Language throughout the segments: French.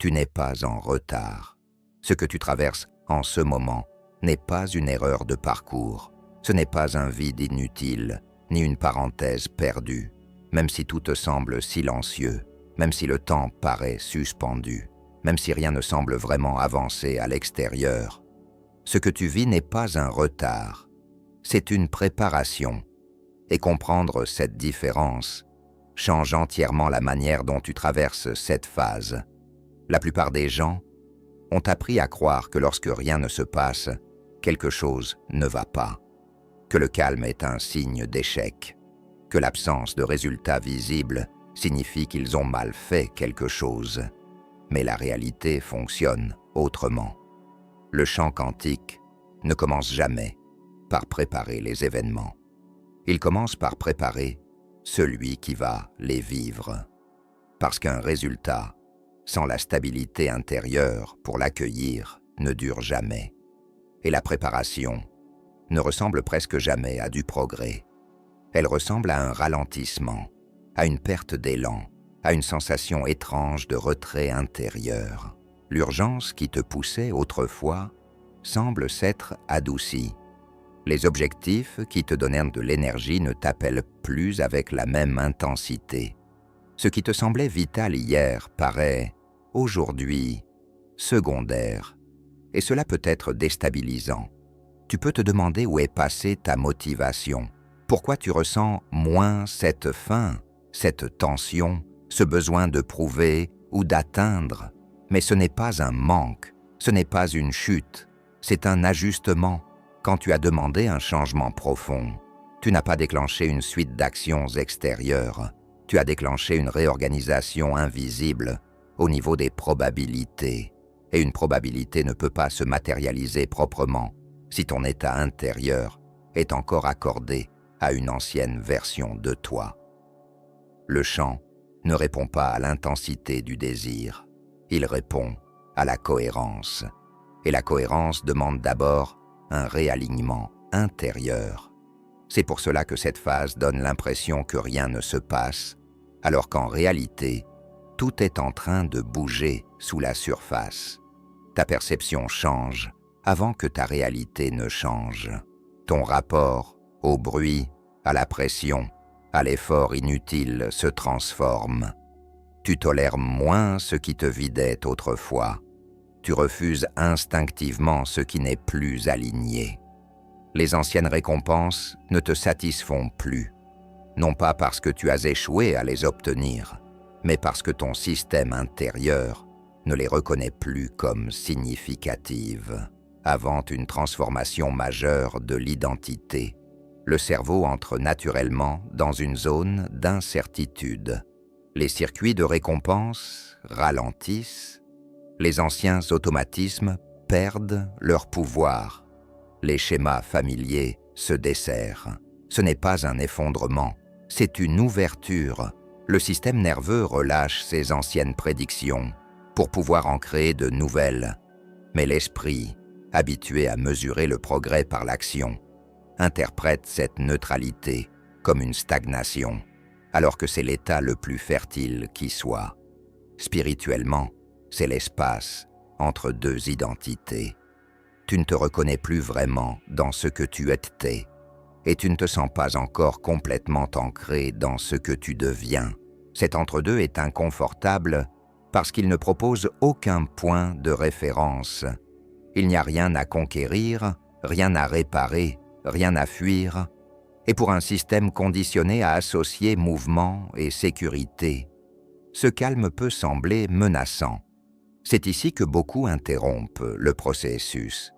Tu n'es pas en retard. Ce que tu traverses en ce moment n'est pas une erreur de parcours. Ce n'est pas un vide inutile, ni une parenthèse perdue, même si tout te semble silencieux, même si le temps paraît suspendu, même si rien ne semble vraiment avancer à l'extérieur. Ce que tu vis n'est pas un retard, c'est une préparation. Et comprendre cette différence change entièrement la manière dont tu traverses cette phase. La plupart des gens ont appris à croire que lorsque rien ne se passe, quelque chose ne va pas, que le calme est un signe d'échec, que l'absence de résultats visibles signifie qu'ils ont mal fait quelque chose. Mais la réalité fonctionne autrement. Le chant quantique ne commence jamais par préparer les événements. Il commence par préparer celui qui va les vivre. Parce qu'un résultat, sans la stabilité intérieure pour l'accueillir, ne dure jamais. Et la préparation ne ressemble presque jamais à du progrès. Elle ressemble à un ralentissement, à une perte d'élan, à une sensation étrange de retrait intérieur. L'urgence qui te poussait autrefois semble s'être adoucie. Les objectifs qui te donnèrent de l'énergie ne t'appellent plus avec la même intensité. Ce qui te semblait vital hier paraît, aujourd'hui, secondaire. Et cela peut être déstabilisant. Tu peux te demander où est passée ta motivation. Pourquoi tu ressens moins cette faim, cette tension, ce besoin de prouver ou d'atteindre. Mais ce n'est pas un manque, ce n'est pas une chute, c'est un ajustement. Quand tu as demandé un changement profond, tu n'as pas déclenché une suite d'actions extérieures, tu as déclenché une réorganisation invisible au niveau des probabilités. Et une probabilité ne peut pas se matérialiser proprement si ton état intérieur est encore accordé à une ancienne version de toi. Le chant ne répond pas à l'intensité du désir, il répond à la cohérence. Et la cohérence demande d'abord un réalignement intérieur. C'est pour cela que cette phase donne l'impression que rien ne se passe, alors qu'en réalité, tout est en train de bouger sous la surface. Ta perception change avant que ta réalité ne change. Ton rapport au bruit, à la pression, à l'effort inutile se transforme. Tu tolères moins ce qui te vidait autrefois. Tu refuses instinctivement ce qui n'est plus aligné. Les anciennes récompenses ne te satisfont plus, non pas parce que tu as échoué à les obtenir, mais parce que ton système intérieur ne les reconnaît plus comme significatives. Avant une transformation majeure de l'identité, le cerveau entre naturellement dans une zone d'incertitude. Les circuits de récompense ralentissent, les anciens automatismes perdent leur pouvoir. Les schémas familiers se desserrent. Ce n'est pas un effondrement, c'est une ouverture. Le système nerveux relâche ses anciennes prédictions pour pouvoir en créer de nouvelles. Mais l'esprit, habitué à mesurer le progrès par l'action, interprète cette neutralité comme une stagnation, alors que c'est l'état le plus fertile qui soit. Spirituellement, c'est l'espace entre deux identités. Tu ne te reconnais plus vraiment dans ce que tu étais, et tu ne te sens pas encore complètement ancré dans ce que tu deviens. Cet entre-deux est inconfortable parce qu'il ne propose aucun point de référence. Il n'y a rien à conquérir, rien à réparer, rien à fuir, et pour un système conditionné à associer mouvement et sécurité, ce calme peut sembler menaçant. C'est ici que beaucoup interrompent le processus.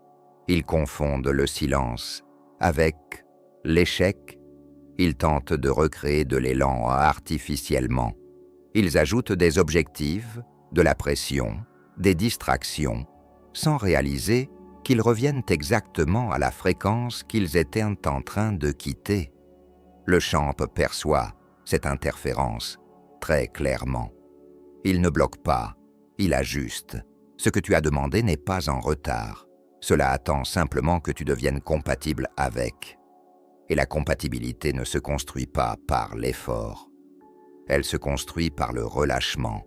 Ils confondent le silence avec l'échec. Ils tentent de recréer de l'élan artificiellement. Ils ajoutent des objectifs, de la pression, des distractions, sans réaliser qu'ils reviennent exactement à la fréquence qu'ils étaient en train de quitter. Le champ perçoit cette interférence très clairement. Il ne bloque pas, il ajuste. Ce que tu as demandé n'est pas en retard. Cela attend simplement que tu deviennes compatible avec. Et la compatibilité ne se construit pas par l'effort. Elle se construit par le relâchement,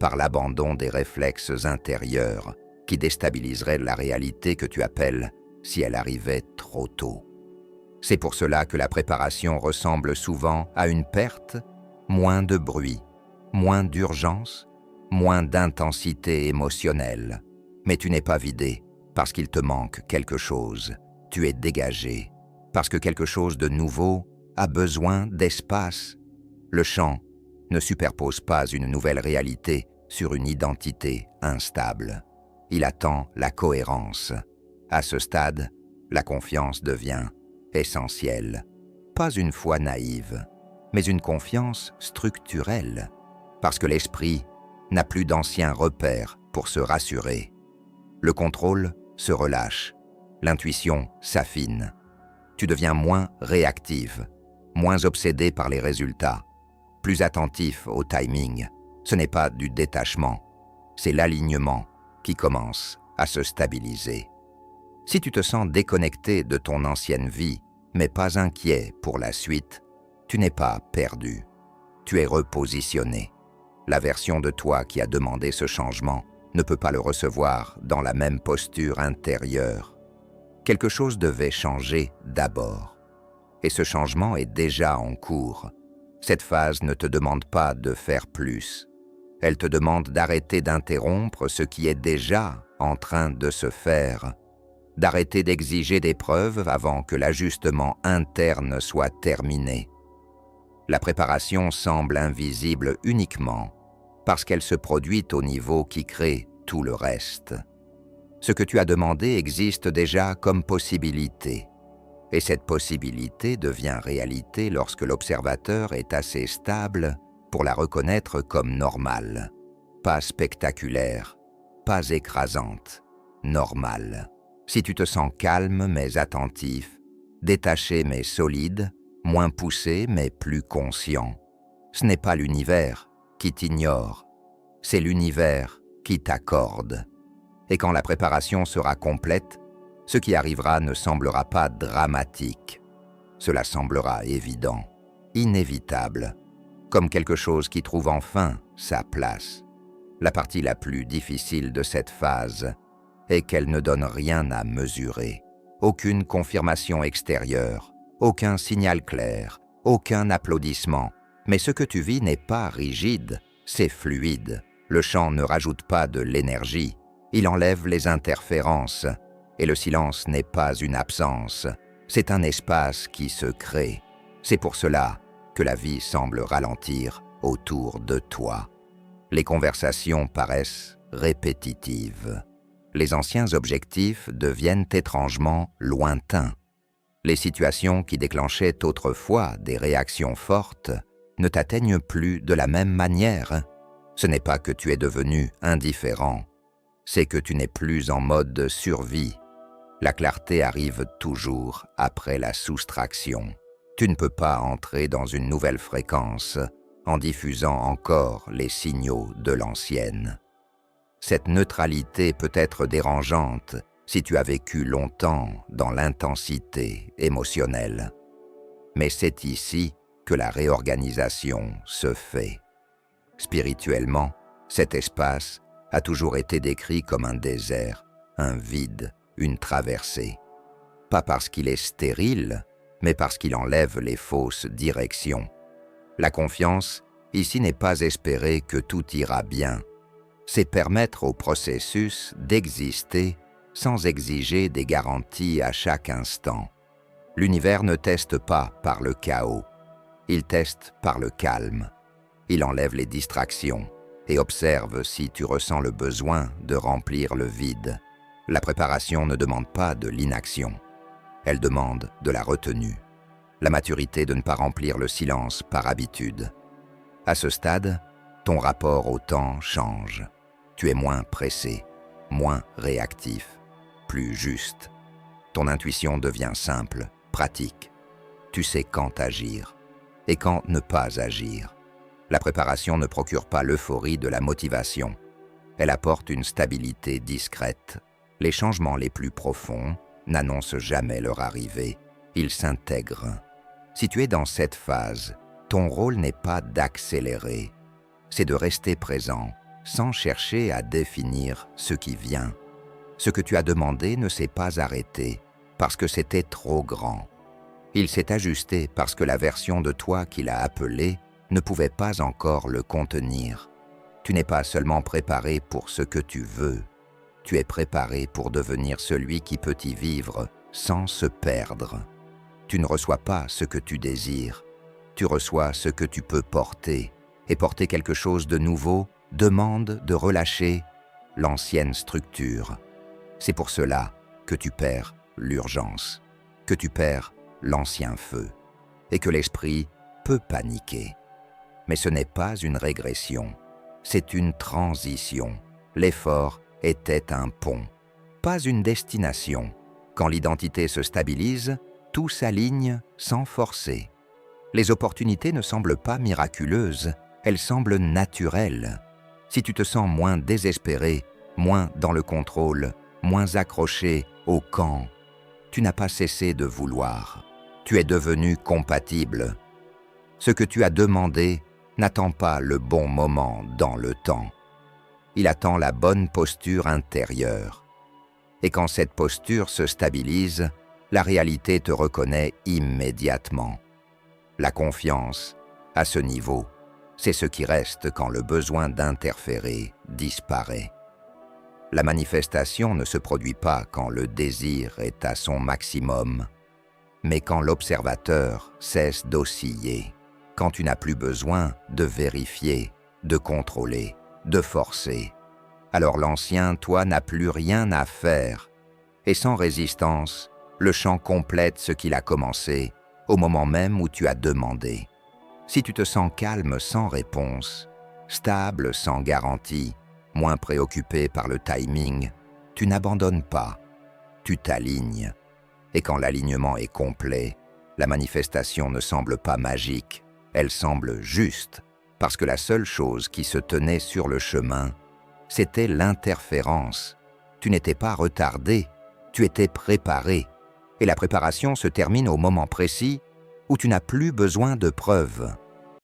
par l'abandon des réflexes intérieurs qui déstabiliseraient la réalité que tu appelles si elle arrivait trop tôt. C'est pour cela que la préparation ressemble souvent à une perte, moins de bruit, moins d'urgence, moins d'intensité émotionnelle. Mais tu n'es pas vidé parce qu'il te manque quelque chose. Tu es dégagé parce que quelque chose de nouveau a besoin d'espace. Le chant ne superpose pas une nouvelle réalité sur une identité instable. Il attend la cohérence. À ce stade, la confiance devient essentielle. Pas une foi naïve, mais une confiance structurelle, parce que l'esprit n'a plus d'anciens repères pour se rassurer. Le contrôle se relâche, l'intuition s'affine. Tu deviens moins réactive, moins obsédé par les résultats, plus attentif au timing. Ce n'est pas du détachement, c'est l'alignement qui commence à se stabiliser. Si tu te sens déconnecté de ton ancienne vie, mais pas inquiet pour la suite, tu n'es pas perdu. Tu es repositionné. La version de toi qui a demandé ce changement ne peut pas le recevoir dans la même posture intérieure. Quelque chose devait changer d'abord. Et ce changement est déjà en cours. Cette phase ne te demande pas de faire plus. Elle te demande d'arrêter d'interrompre ce qui est déjà en train de se faire, d'arrêter d'exiger des preuves avant que l'ajustement interne soit terminé. La préparation semble invisible uniquement parce qu'elle se produit au niveau qui crée tout le reste. Ce que tu as demandé existe déjà comme possibilité, et cette possibilité devient réalité lorsque l'observateur est assez stable pour la reconnaître comme normale, pas spectaculaire, pas écrasante, normale. Si tu te sens calme mais attentif, détaché mais solide, moins poussé mais plus conscient, ce n'est pas l'univers qui t'ignore, c'est l'univers qui t'accorde. Et quand la préparation sera complète, ce qui arrivera ne semblera pas dramatique. Cela semblera évident, inévitable, comme quelque chose qui trouve enfin sa place. La partie la plus difficile de cette phase est qu'elle ne donne rien à mesurer, aucune confirmation extérieure, aucun signal clair, aucun applaudissement. Mais ce que tu vis n'est pas rigide, c'est fluide. Le chant ne rajoute pas de l'énergie, il enlève les interférences. Et le silence n'est pas une absence, c'est un espace qui se crée. C'est pour cela que la vie semble ralentir autour de toi. Les conversations paraissent répétitives. Les anciens objectifs deviennent étrangement lointains. Les situations qui déclenchaient autrefois des réactions fortes ne t'atteignent plus de la même manière. Ce n'est pas que tu es devenu indifférent, c'est que tu n'es plus en mode survie. La clarté arrive toujours après la soustraction. Tu ne peux pas entrer dans une nouvelle fréquence en diffusant encore les signaux de l'ancienne. Cette neutralité peut être dérangeante si tu as vécu longtemps dans l'intensité émotionnelle. Mais c'est ici que la réorganisation se fait. Spirituellement, cet espace a toujours été décrit comme un désert, un vide, une traversée. Pas parce qu'il est stérile, mais parce qu'il enlève les fausses directions. La confiance, ici, n'est pas espérer que tout ira bien. C'est permettre au processus d'exister sans exiger des garanties à chaque instant. L'univers ne teste pas par le chaos, il teste par le calme. Il enlève les distractions et observe si tu ressens le besoin de remplir le vide. La préparation ne demande pas de l'inaction, elle demande de la retenue, la maturité de ne pas remplir le silence par habitude. À ce stade, ton rapport au temps change. Tu es moins pressé, moins réactif, plus juste. Ton intuition devient simple, pratique. Tu sais quand agir et quand ne pas agir. La préparation ne procure pas l'euphorie de la motivation. Elle apporte une stabilité discrète. Les changements les plus profonds n'annoncent jamais leur arrivée. Ils s'intègrent. Si tu es dans cette phase, ton rôle n'est pas d'accélérer, c'est de rester présent, sans chercher à définir ce qui vient. Ce que tu as demandé ne s'est pas arrêté parce que c'était trop grand. Il s'est ajusté parce que la version de toi qui l'a appelé ne pouvait pas encore le contenir. Tu n'es pas seulement préparé pour ce que tu veux, tu es préparé pour devenir celui qui peut y vivre sans se perdre. Tu ne reçois pas ce que tu désires, tu reçois ce que tu peux porter, et porter quelque chose de nouveau demande de relâcher l'ancienne structure. C'est pour cela que tu perds l'urgence, que tu perds l'ancien feu, et que l'esprit peut paniquer. Mais ce n'est pas une régression, c'est une transition. L'effort était un pont, pas une destination. Quand l'identité se stabilise, tout s'aligne sans forcer. Les opportunités ne semblent pas miraculeuses, elles semblent naturelles. Si tu te sens moins désespéré, moins dans le contrôle, moins accroché au camp, tu n'as pas cessé de vouloir. Tu es devenu compatible. Ce que tu as demandé n'attend pas le bon moment dans le temps. Il attend la bonne posture intérieure. Et quand cette posture se stabilise, la réalité te reconnaît immédiatement. La confiance, à ce niveau, c'est ce qui reste quand le besoin d'interférer disparaît. La manifestation ne se produit pas quand le désir est à son maximum, mais quand l'observateur cesse d'osciller, quand tu n'as plus besoin de vérifier, de contrôler, de forcer. Alors l'ancien toi n'a plus rien à faire, et sans résistance, le chant complète ce qu'il a commencé au moment même où tu as demandé. Si tu te sens calme sans réponse, stable sans garantie, moins préoccupé par le timing, tu n'abandonnes pas, tu t'alignes. Et quand l'alignement est complet, la manifestation ne semble pas magique, elle semble juste, parce que la seule chose qui se tenait sur le chemin, c'était l'interférence. Tu n'étais pas retardé, tu étais préparé. Et la préparation se termine au moment précis où tu n'as plus besoin de preuves.